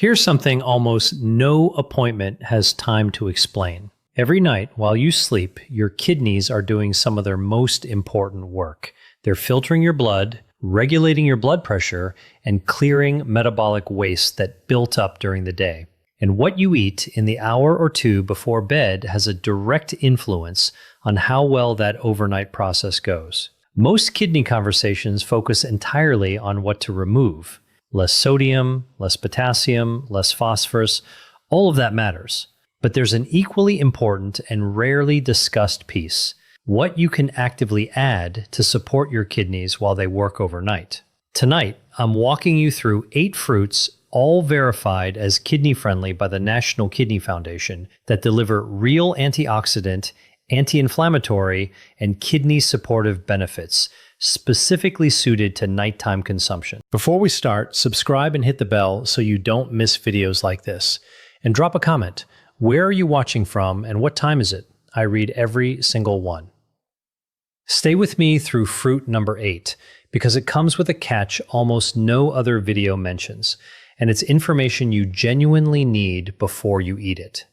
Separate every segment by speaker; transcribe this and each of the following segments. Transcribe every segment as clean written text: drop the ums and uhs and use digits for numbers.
Speaker 1: Here's something almost no appointment has time to explain. Every night while you sleep, your kidneys are doing some of their most important work. They're filtering your blood, regulating your blood pressure, and clearing metabolic waste that built up during the day. And what you eat in the hour or two before bed has a direct influence on how well that overnight process goes. Most kidney conversations focus entirely on what to remove. Less sodium, less potassium, less phosphorus, all of that matters. But there's an equally important and rarely discussed piece: what you can actively add to support your kidneys while they work overnight. Tonight, I'm walking you through 8 fruits, all verified as kidney-friendly by the National Kidney Foundation, that deliver real antioxidant, anti-inflammatory, and kidney-supportive benefits, specifically suited to nighttime consumption. Before we start, subscribe and hit the bell so you don't miss videos like this. And drop a comment. Where are you watching from and what time is it? I read every single one. Stay with me through fruit number 8, because it comes with a catch almost no other video mentions, and it's information you genuinely need before you eat it.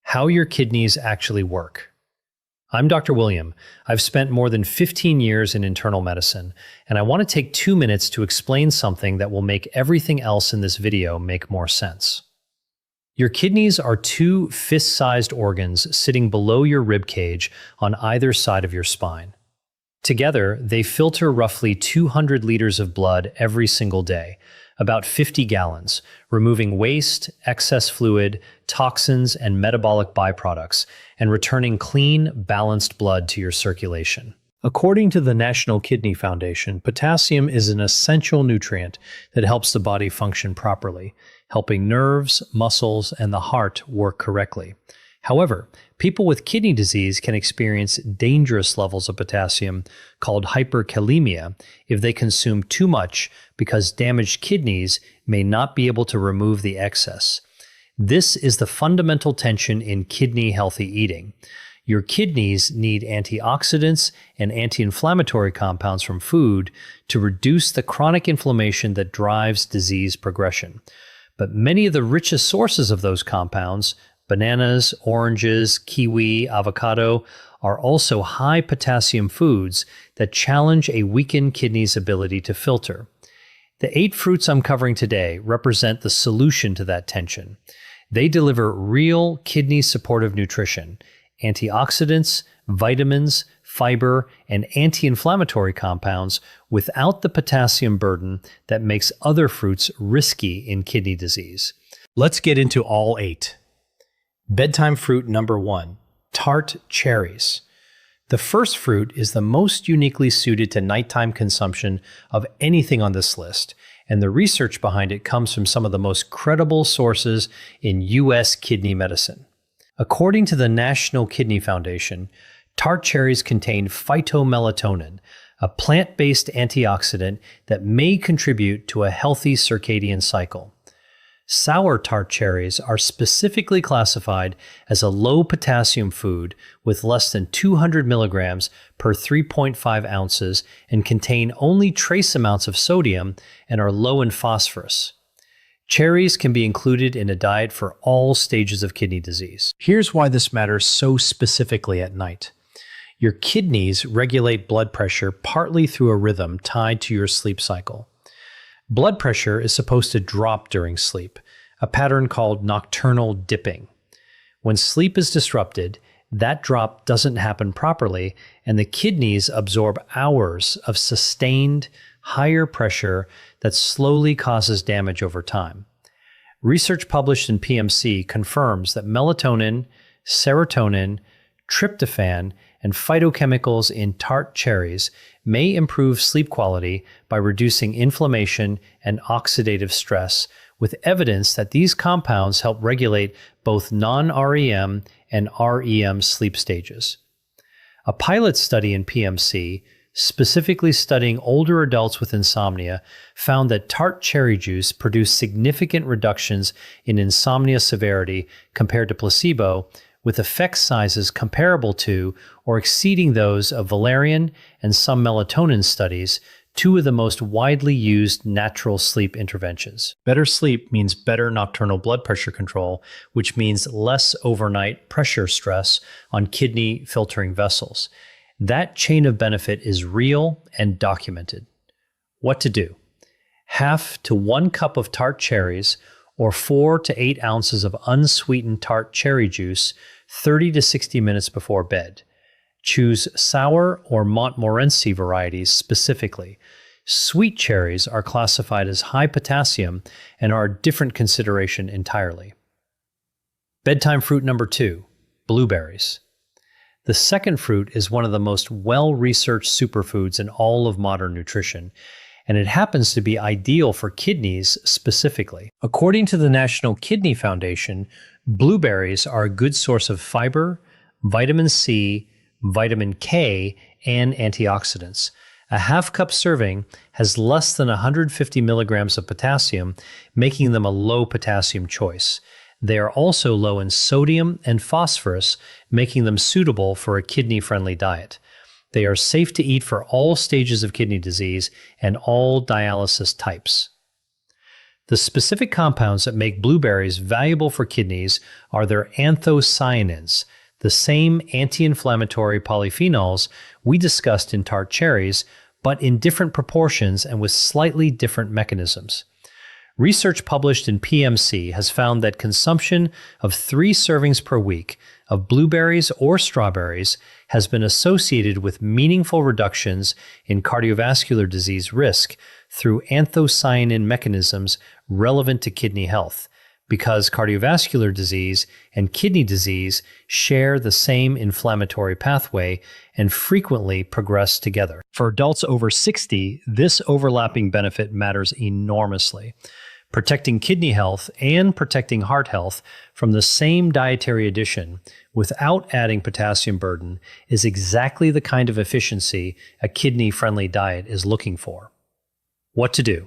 Speaker 1: How your kidneys actually work. I'm Dr. William. I've spent more than 15 years in internal medicine, and I want to take 2 minutes to explain something that will make everything else in this video make more sense. Your kidneys are 2 fist-sized organs sitting below your rib cage on either side of your spine. Together, they filter roughly 200 liters of blood every single day, about 50 gallons, removing waste, excess fluid, toxins, and metabolic byproducts, and returning clean, balanced blood to your circulation. According to the National Kidney Foundation, potassium is an essential nutrient that helps the body function properly, helping nerves, muscles, and the heart work correctly. However, people with kidney disease can experience dangerous levels of potassium called hyperkalemia if they consume too much, because damaged kidneys may not be able to remove the excess. This is the fundamental tension in kidney-healthy eating. Your kidneys need antioxidants and anti-inflammatory compounds from food to reduce the chronic inflammation that drives disease progression. But many of the richest sources of those compounds, bananas, oranges, kiwi, avocado, are also high potassium foods that challenge a weakened kidney's ability to filter. The 8 fruits I'm covering today represent the solution to that tension. They deliver real kidney-supportive nutrition, antioxidants, vitamins, fiber, and anti-inflammatory compounds without the potassium burden that makes other fruits risky in kidney disease. Let's get into all 8. Bedtime fruit number 1, Tart cherries. The first fruit is the most uniquely suited to nighttime consumption of anything on this list, and the research behind it comes from some of the most credible sources in U.S. kidney medicine. According to the National Kidney Foundation, Tart cherries contain phytomelatonin, a plant-based antioxidant that may contribute to a healthy circadian cycle. Sour tart cherries are specifically classified as a low-potassium food with less than 200 milligrams per 3.5 ounces and contain only trace amounts of sodium and are low in phosphorus. Cherries can be included in a diet for all stages of kidney disease. Here's why this matters so specifically at night. Your kidneys regulate blood pressure partly through a rhythm tied to your sleep cycle. Blood pressure is supposed to drop during sleep, a pattern called nocturnal dipping. When sleep is disrupted, that drop doesn't happen properly, and the kidneys absorb hours of sustained, higher pressure that slowly causes damage over time. Research published in PMC confirms that melatonin, serotonin, tryptophan, and phytochemicals in tart cherries may improve sleep quality by reducing inflammation and oxidative stress, with evidence that these compounds help regulate both non-REM and REM sleep stages. A pilot study in PMC, specifically studying older adults with insomnia, found that tart cherry juice produced significant reductions in insomnia severity compared to placebo, with effect sizes comparable to or exceeding those of valerian and some melatonin studies two of the most widely used natural sleep interventions. Better sleep means better nocturnal blood pressure control, which means less overnight pressure stress on kidney filtering vessels. That chain of benefit is real and documented. What to do? Half to 1 cup of Tart cherries or 4 to 8 ounces of unsweetened Tart cherry juice 30 to 60 minutes before bed. Choose sour or Montmorency varieties specifically. Sweet cherries are classified as high potassium and are a different consideration entirely. Bedtime fruit number 2, blueberries. The second fruit is one of the most well-researched superfoods in all of modern nutrition, and it happens to be ideal for kidneys specifically. According to the National Kidney Foundation, blueberries are a good source of fiber, vitamin C, vitamin K, and antioxidants. A half-cup serving has less than 150 milligrams of potassium, making them a low potassium choice. They are also low in sodium and phosphorus, making them suitable for a kidney-friendly diet. They are safe to eat for all stages of kidney disease and all dialysis types. The specific compounds that make blueberries valuable for kidneys are their anthocyanins, the same anti-inflammatory polyphenols we discussed in Tart cherries, but in different proportions and with slightly different mechanisms. Research published in PMC has found that consumption of 3 servings per week of blueberries or strawberries has been associated with meaningful reductions in cardiovascular disease risk through anthocyanin mechanisms relevant to kidney health, because cardiovascular disease and kidney disease share the same inflammatory pathway and frequently progress together. For adults over 60, this overlapping benefit matters enormously. Protecting kidney health and protecting heart health from the same dietary addition without adding potassium burden is exactly the kind of efficiency a kidney-friendly diet is looking for. What to do?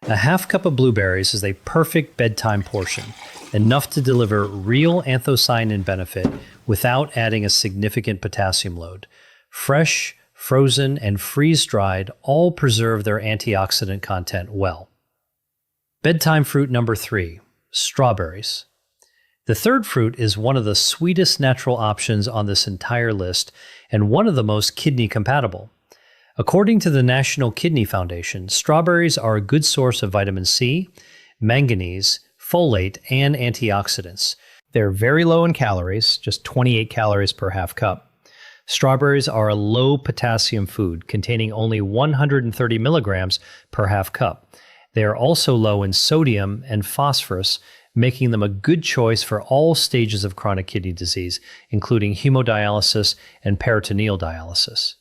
Speaker 1: A half cup of blueberries is a perfect bedtime portion, enough to deliver real anthocyanin benefit without adding a significant potassium load. Fresh, frozen, and freeze-dried all preserve their antioxidant content well. Bedtime fruit number 3, strawberries. The third fruit is one of the sweetest natural options on this entire list and one of the most kidney compatible. According to the National Kidney Foundation, strawberries are a good source of vitamin C, manganese, folate, and antioxidants. They're very low in calories, just 28 calories per half cup. Strawberries are a low potassium food containing only 130 milligrams per half cup. They are also low in sodium and phosphorus, making them a good choice for all stages of chronic kidney disease, including hemodialysis and peritoneal dialysis.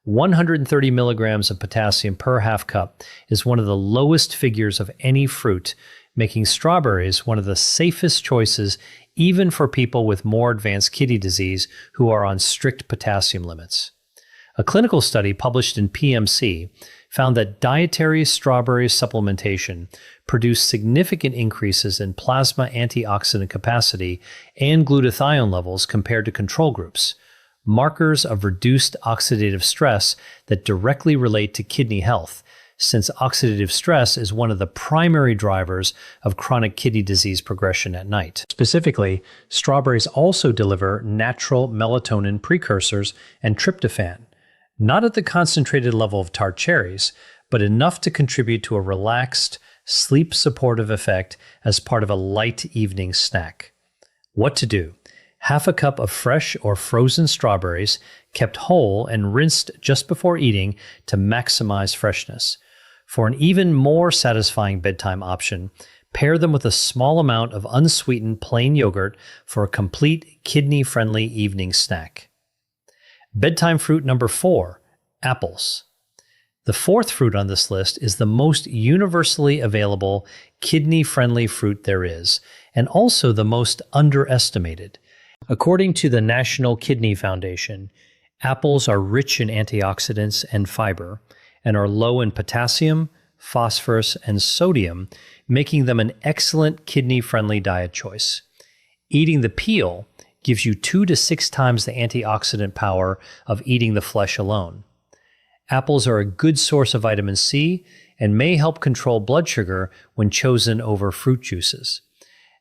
Speaker 1: 130 milligrams of potassium per half cup is one of the lowest figures of any fruit, making strawberries one of the safest choices even for people with more advanced kidney disease who are on strict potassium limits. A clinical study published in PMC found that dietary strawberry supplementation produced significant increases in plasma antioxidant capacity and glutathione levels compared to control groups, markers of reduced oxidative stress that directly relate to kidney health, since oxidative stress is one of the primary drivers of chronic kidney disease progression at night. Specifically, strawberries also deliver natural melatonin precursors and tryptophan, not at the concentrated level of Tart cherries, but enough to contribute to a relaxed, sleep-supportive effect as part of a light evening snack. What to do? Half a cup of fresh or frozen strawberries, kept whole and rinsed just before eating to maximize freshness. For an even more satisfying bedtime option, pair them with a small amount of unsweetened plain yogurt for a complete kidney-friendly evening snack. Bedtime fruit number 4, apples. The fourth fruit on this list is the most universally available kidney-friendly fruit there is, and also the most underestimated. According to the National Kidney Foundation, apples are rich in antioxidants and fiber, and are low in potassium, phosphorus, and sodium, making them an excellent kidney-friendly diet choice. Eating the peel gives you 2 to 6 times the antioxidant power of eating the flesh alone. Apples are a good source of vitamin C and may help control blood sugar when chosen over fruit juices.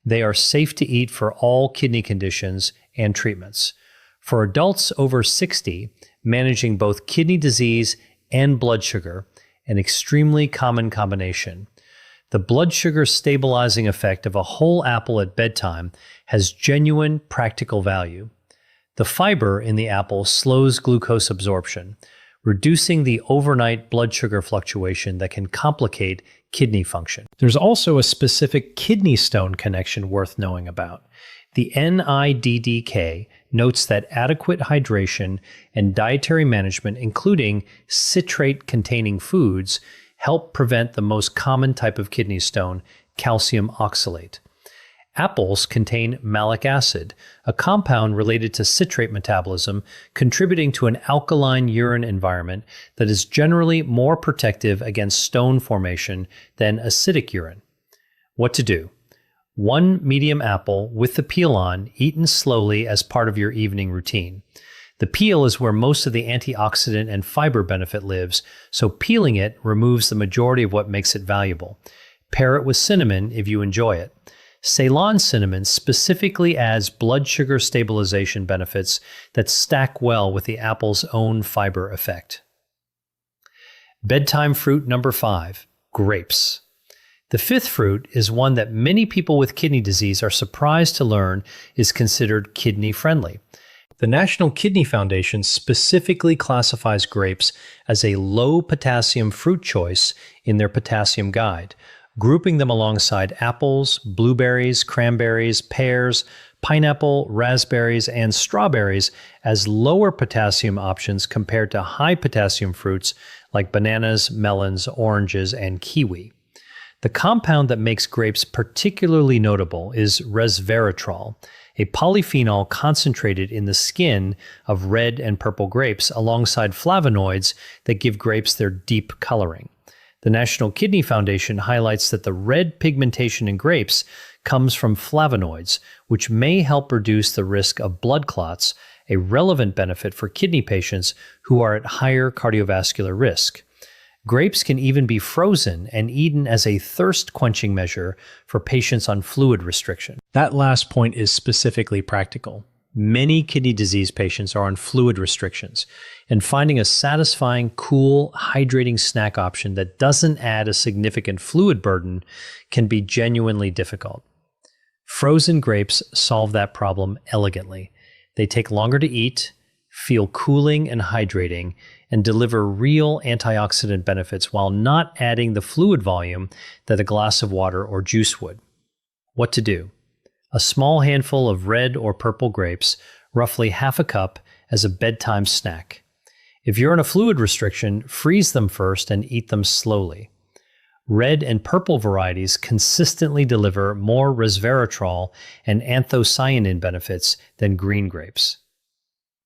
Speaker 1: They are safe to eat for all kidney conditions and treatments. For adults over 60, managing both kidney disease and blood sugar, an extremely common combination. The blood sugar stabilizing effect of a whole apple at bedtime has genuine practical value. The fiber in the apple slows glucose absorption, reducing the overnight blood sugar fluctuation that can complicate kidney function. There's also a specific kidney stone connection worth knowing about. The NIDDK notes that adequate hydration and dietary management, including citrate-containing foods, help prevent the most common type of kidney stone, calcium oxalate. Apples contain malic acid, a compound related to citrate metabolism, contributing to an alkaline urine environment that is generally more protective against stone formation than acidic urine. What to do? 1 medium apple with the peel on, eaten slowly as part of your evening routine. The peel is where most of the antioxidant and fiber benefit lives, so peeling it removes the majority of what makes it valuable. Pair it with cinnamon if you enjoy it. Ceylon cinnamon specifically adds blood sugar stabilization benefits that stack well with the apple's own fiber effect. Bedtime fruit number 5, grapes. The 5th fruit is one that many people with kidney disease are surprised to learn is considered kidney-friendly. The National Kidney Foundation specifically classifies grapes as a low-potassium fruit choice in their potassium guide, grouping them alongside apples, blueberries, cranberries, pears, pineapple, raspberries, and strawberries as lower potassium options compared to high potassium fruits like bananas, melons, oranges, and kiwi. The compound that makes grapes particularly notable is resveratrol, a polyphenol concentrated in the skin of red and purple grapes alongside flavonoids that give grapes their deep coloring. The National Kidney Foundation highlights that the red pigmentation in grapes comes from flavonoids, which may help reduce the risk of blood clots, a relevant benefit for kidney patients who are at higher cardiovascular risk. Grapes can even be frozen and eaten as a thirst-quenching measure for patients on fluid restriction. That last point is specifically practical. Many kidney disease patients are on fluid restrictions, and finding a satisfying, cool, hydrating snack option that doesn't add a significant fluid burden can be genuinely difficult. Frozen grapes solve that problem elegantly. They take longer to eat, feel cooling and hydrating, and deliver real antioxidant benefits while not adding the fluid volume that a glass of water or juice would. What to do? A small handful of red or purple grapes, roughly half a cup, as a bedtime snack. If you're on a fluid restriction, freeze them first and eat them slowly. Red and purple varieties consistently deliver more resveratrol and anthocyanin benefits than green grapes.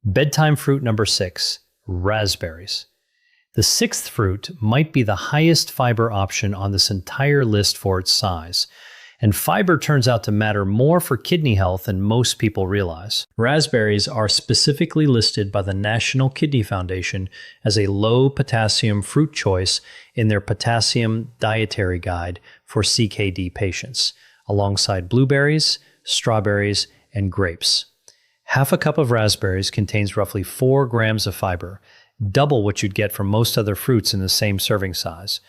Speaker 1: Bedtime fruit number 6, raspberries. The 6th fruit might be the highest fiber option on this entire list for its size, and fiber turns out to matter more for kidney health than most people realize. Raspberries are specifically listed by the National Kidney Foundation as a low-potassium fruit choice in their potassium dietary guide for CKD patients, alongside blueberries, strawberries, and grapes. Half a cup of raspberries contains roughly 4 grams of fiber, double what you'd get from most other fruits in the same serving size.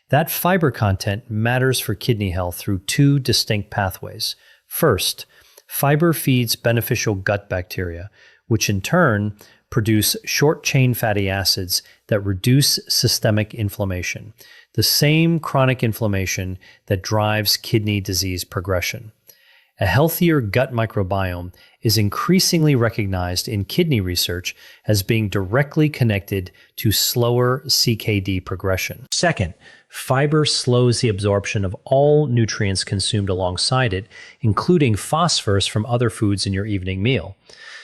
Speaker 1: That fiber content matters for kidney health through 2 distinct pathways. First, fiber feeds beneficial gut bacteria, which in turn produce short-chain fatty acids that reduce systemic inflammation, the same chronic inflammation that drives kidney disease progression. A healthier gut microbiome is increasingly recognized in kidney research as being directly connected to slower CKD progression. Second, fiber slows the absorption of all nutrients consumed alongside it, including phosphorus from other foods in your evening meal.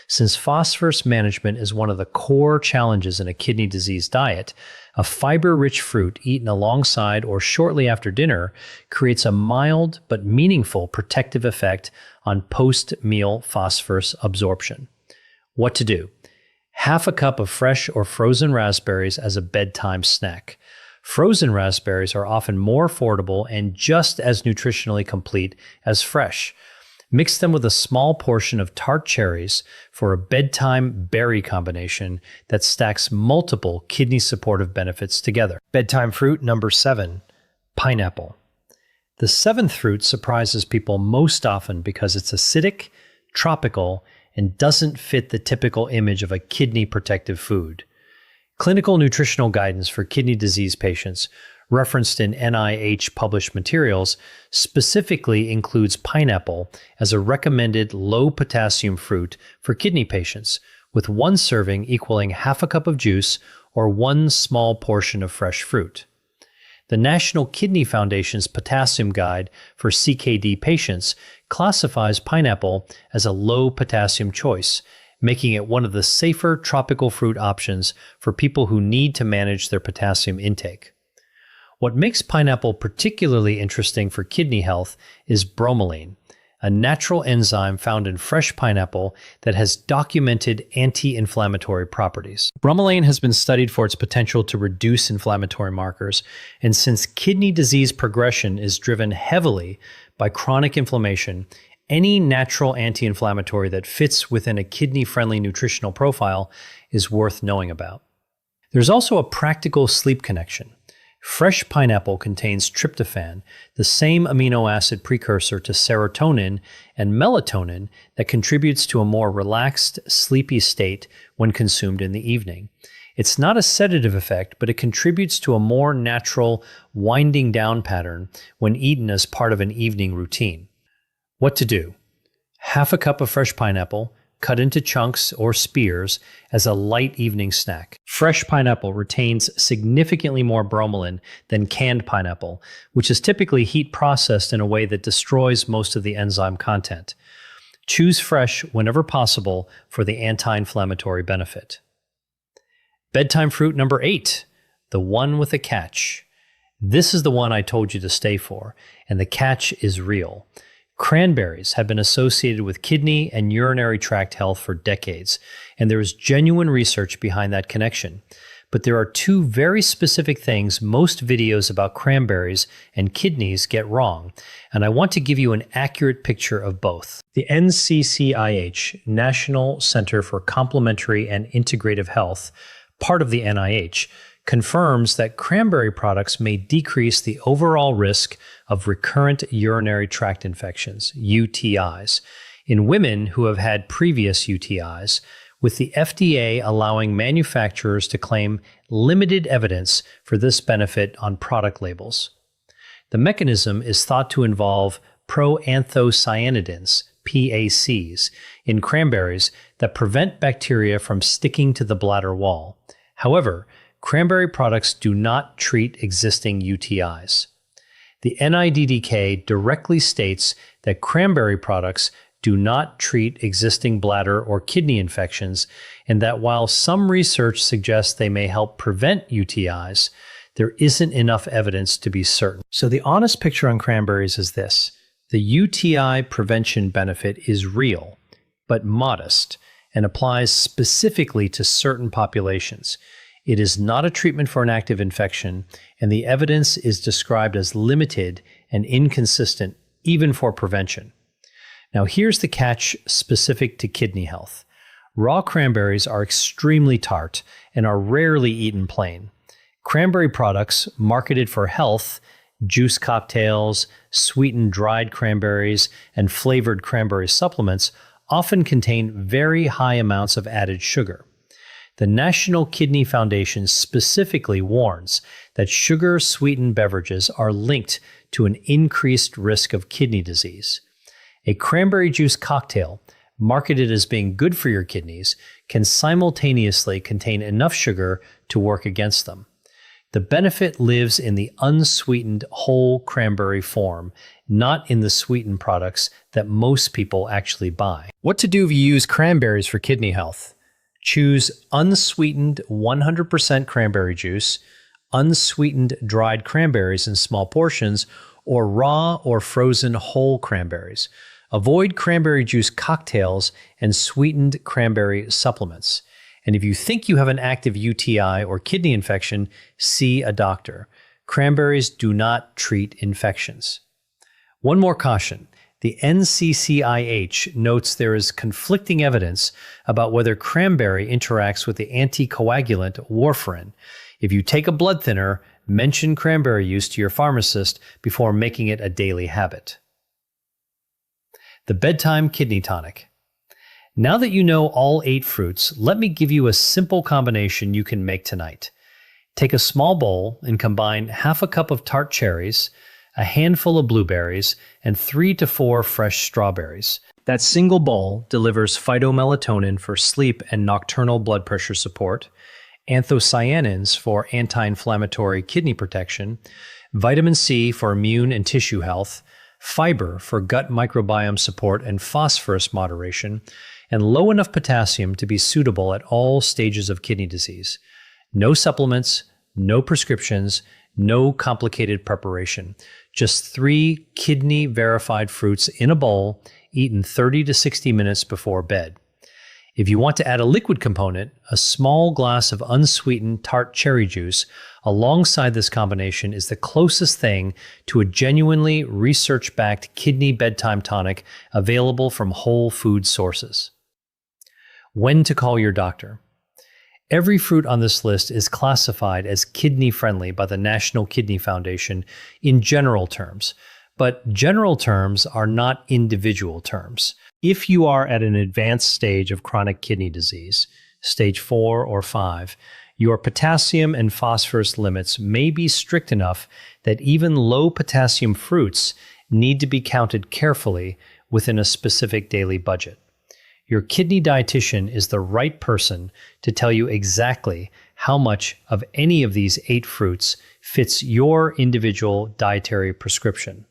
Speaker 1: Since phosphorus management is one of the core challenges in a kidney disease diet, a fiber-rich fruit eaten alongside or shortly after dinner creates a mild but meaningful protective effect on post-meal phosphorus absorption. What to do? Half a cup of fresh or frozen raspberries as a bedtime snack. Frozen raspberries are often more affordable and just as nutritionally complete as fresh. Mix them with a small portion of Tart cherries for a bedtime berry combination that stacks multiple kidney supportive benefits together. Bedtime fruit number 7, pineapple. The 7th fruit surprises people most often because it's acidic, tropical, and doesn't fit the typical image of a kidney protective food. Clinical nutritional guidance for kidney disease patients, referenced in NIH published materials, specifically includes pineapple as a recommended low potassium fruit for kidney patients, with one serving equaling half a cup of juice or one small portion of fresh fruit. The National Kidney Foundation's Potassium Guide for CKD patients classifies pineapple as a low potassium choice, making it one of the safer tropical fruit options for people who need to manage their potassium intake. What makes pineapple particularly interesting for kidney health is bromelain, a natural enzyme found in fresh pineapple that has documented anti-inflammatory properties. Bromelain has been studied for its potential to reduce inflammatory markers, and since kidney disease progression is driven heavily by chronic inflammation, any natural anti-inflammatory that fits within a kidney-friendly nutritional profile is worth knowing about. There's also a practical sleep connection. Fresh pineapple contains tryptophan, the same amino acid precursor to serotonin and melatonin that contributes to a more relaxed, sleepy state when consumed in the evening. It's not a sedative effect, but it contributes to a more natural winding down pattern when eaten as part of an evening routine. What to do? Half a cup of fresh pineapple, cut into chunks or spears as a light evening snack. Fresh pineapple retains significantly more bromelain than canned pineapple, which is typically heat processed in a way that destroys most of the enzyme content. Choose fresh whenever possible for the anti-inflammatory benefit. Bedtime fruit number 8, the one with a catch. This is the one I told you to stay for, and the catch is real. Cranberries have been associated with kidney and urinary tract health for decades, and there is genuine research behind that connection. But there are two very specific things most videos about cranberries and kidneys get wrong, and I want to give you an accurate picture of both. The NCCIH, National Center for Complementary and Integrative Health, part of the NIH, confirms that cranberry products may decrease the overall risk of recurrent urinary tract infections, UTIs, in women who have had previous UTIs, with the FDA allowing manufacturers to claim limited evidence for this benefit on product labels. The mechanism is thought to involve proanthocyanidins, PACs, in cranberries that prevent bacteria from sticking to the bladder wall. However, cranberry products do not treat existing UTIs. The NIDDK directly states that cranberry products do not treat existing bladder or kidney infections, and that while some research suggests they may help prevent UTIs, there isn't enough evidence to be certain. So the honest picture on cranberries is this: the UTI prevention benefit is real, but modest, and applies specifically to certain populations. It is not a treatment for an active infection, and the evidence is described as limited and inconsistent, even for prevention. Now, here's the catch specific to kidney health. Raw cranberries are extremely tart and are rarely eaten plain. Cranberry products marketed for health, juice cocktails, sweetened dried cranberries, and flavored cranberry supplements often contain very high amounts of added sugar. The National Kidney Foundation specifically warns that sugar-sweetened beverages are linked to an increased risk of kidney disease. A cranberry juice cocktail, marketed as being good for your kidneys, can simultaneously contain enough sugar to work against them. The benefit lives in the unsweetened whole cranberry form, not in the sweetened products that most people actually buy. What to do if you use cranberries for kidney health? Choose unsweetened 100% cranberry juice, unsweetened dried cranberries in small portions, or raw or frozen whole cranberries. Avoid cranberry juice cocktails and sweetened cranberry supplements. And if you think you have an active UTI or kidney infection, see a doctor. Cranberries do not treat infections. One more caution. The NCCIH notes there is conflicting evidence about whether cranberry interacts with the anticoagulant warfarin. If you take a blood thinner, mention cranberry use to your pharmacist before making it a daily habit. The Bedtime Kidney Tonic. Now that you know all 8 fruits, let me give you a simple combination you can make tonight. Take a small bowl and combine half a cup of Tart cherries, a handful of blueberries, and 3 to 4 fresh strawberries. That single bowl delivers phytomelatonin for sleep and nocturnal blood pressure support, anthocyanins for anti-inflammatory kidney protection, vitamin C for immune and tissue health, fiber for gut microbiome support and phosphorus moderation, and low enough potassium to be suitable at all stages of kidney disease. No supplements, no prescriptions, no complicated preparation. Just 3 kidney-verified fruits in a bowl, eaten 30 to 60 minutes before bed. If you want to add a liquid component, a small glass of unsweetened Tart cherry juice alongside this combination is the closest thing to a genuinely research-backed kidney bedtime tonic available from whole food sources. When to call your doctor. Every fruit on this list is classified as kidney-friendly by the National Kidney Foundation in general terms, but general terms are not individual terms. If you are at an advanced stage of chronic kidney disease, stage 4 or 5, your potassium and phosphorus limits may be strict enough that even low potassium fruits need to be counted carefully within a specific daily budget. Your kidney dietitian is the right person to tell you exactly how much of any of these 8 fruits fits your individual dietary prescription.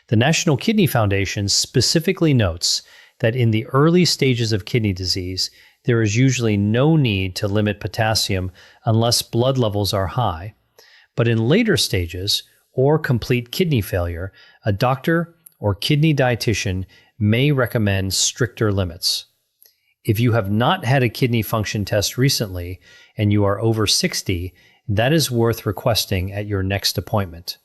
Speaker 1: The National Kidney Foundation specifically notes that in the early stages of kidney disease, there is usually no need to limit potassium unless blood levels are high. But in later stages, or complete kidney failure, a doctor or kidney dietitian may recommend stricter limits. If you have not had a kidney function test recently and you are over 60, that is worth requesting at your next appointment.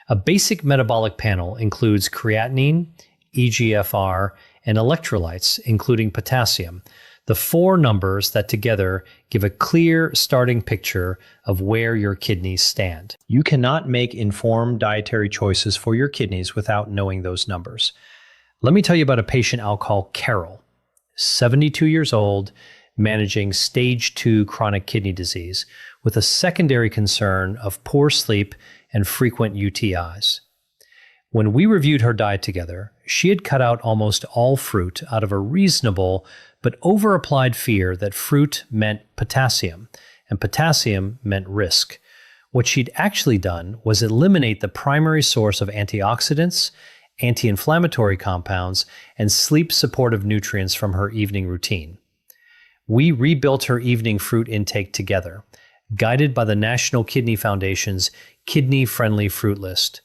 Speaker 1: A basic metabolic panel includes creatinine, eGFR, and electrolytes, including potassium, the 4 numbers that together give a clear starting picture of where your kidneys stand. You cannot make informed dietary choices for your kidneys without knowing those numbers. Let me tell you about a patient I'll call Carol, 72 years old, managing stage 2 chronic kidney disease with a secondary concern of poor sleep and frequent UTIs. When we reviewed her diet together, she had cut out almost all fruit out of a reasonable but over-applied fear that fruit meant potassium, and potassium meant risk. What she'd actually done was eliminate the primary source of antioxidants, anti-inflammatory compounds, and sleep-supportive nutrients from her evening routine. We rebuilt her evening fruit intake together, guided by the National Kidney Foundation's kidney-friendly fruit list.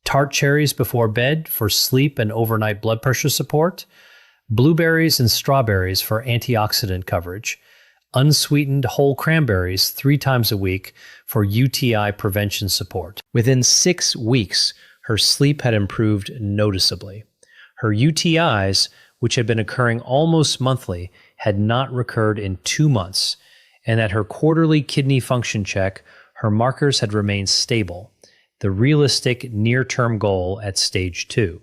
Speaker 1: Tart cherries before bed for sleep and overnight blood pressure support, blueberries and strawberries for antioxidant coverage, unsweetened whole cranberries 3 times a week for UTI prevention support. Within 6 weeks, her sleep had improved noticeably. Her UTIs, which had been occurring almost monthly, had not recurred in 2 months, and at her quarterly kidney function check, her markers had remained stable, the realistic near-term goal at stage 2.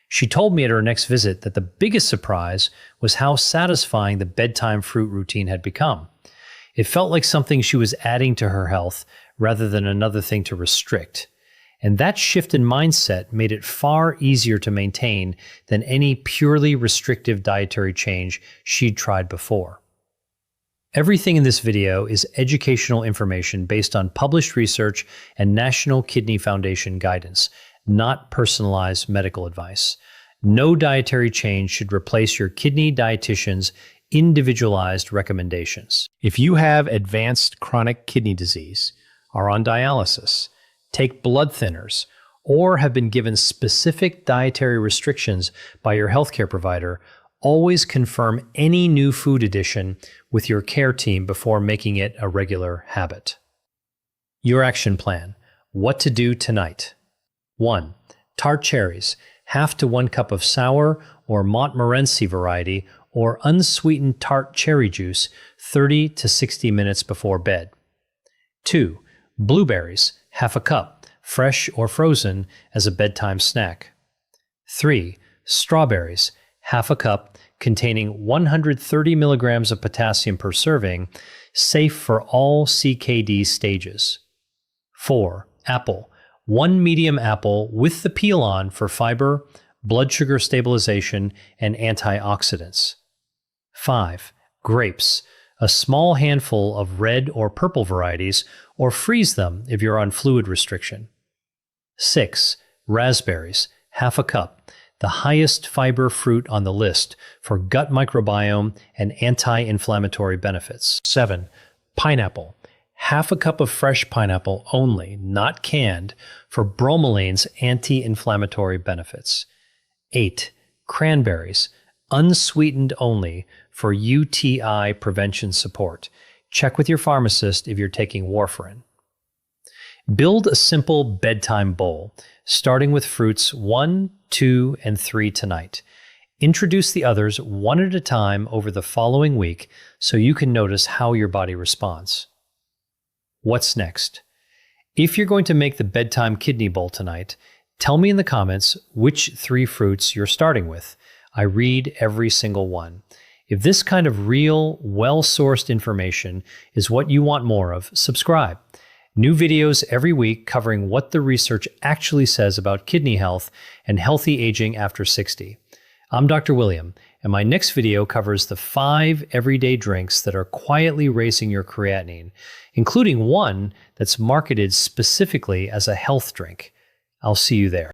Speaker 1: She told me at her next visit that the biggest surprise was how satisfying the bedtime fruit routine had become. It felt like something she was adding to her health rather than another thing to restrict. And that shift in mindset made it far easier to maintain than any purely restrictive dietary change she'd tried before. Everything in this video is educational information based on published research and National Kidney Foundation guidance, not personalized medical advice. No dietary change should replace your kidney dietitian's individualized recommendations. If you have advanced chronic kidney disease, are on dialysis, take blood thinners, or have been given specific dietary restrictions by your healthcare provider, Always confirm any new food addition with your care team before making it a regular habit. Your action plan. What to do tonight. 1. Tart cherries, half to 1 cup of sour or Montmorency variety or unsweetened tart cherry juice 30 to 60 minutes before bed. 2. Blueberries, half a cup, fresh or frozen as a bedtime snack. 3. Strawberries, half a cup, containing 130 milligrams of potassium per serving, safe for all CKD stages. 4. Apple, 1 medium apple with the peel on for fiber, blood sugar stabilization, and antioxidants. 5. Grapes, a small handful of red or purple varieties, or freeze them if you're on fluid restriction. 6. Raspberries, half a cup, the highest fiber fruit on the list for gut microbiome and anti-inflammatory benefits. 7. Pineapple, half a cup of fresh pineapple only, not canned, for bromelain's anti-inflammatory benefits. 8. Cranberries, unsweetened only, for UTI prevention support. Check with your pharmacist if you're taking warfarin. Build a simple bedtime bowl, starting with fruits 1, 2, and 3 tonight. Introduce the others one at a time over the following week so you can notice how your body responds. What's next? If you're going to make the bedtime kidney bowl tonight, tell me in the comments which 3 fruits you're starting with. I read every single one. If this kind of real, well-sourced information is what you want more of, subscribe. New videos every week covering what the research actually says about kidney health and healthy aging after 60. I'm Dr. William, and my next video covers the 5 everyday drinks that are quietly raising your creatinine, including one that's marketed specifically as a health drink. I'll see you there.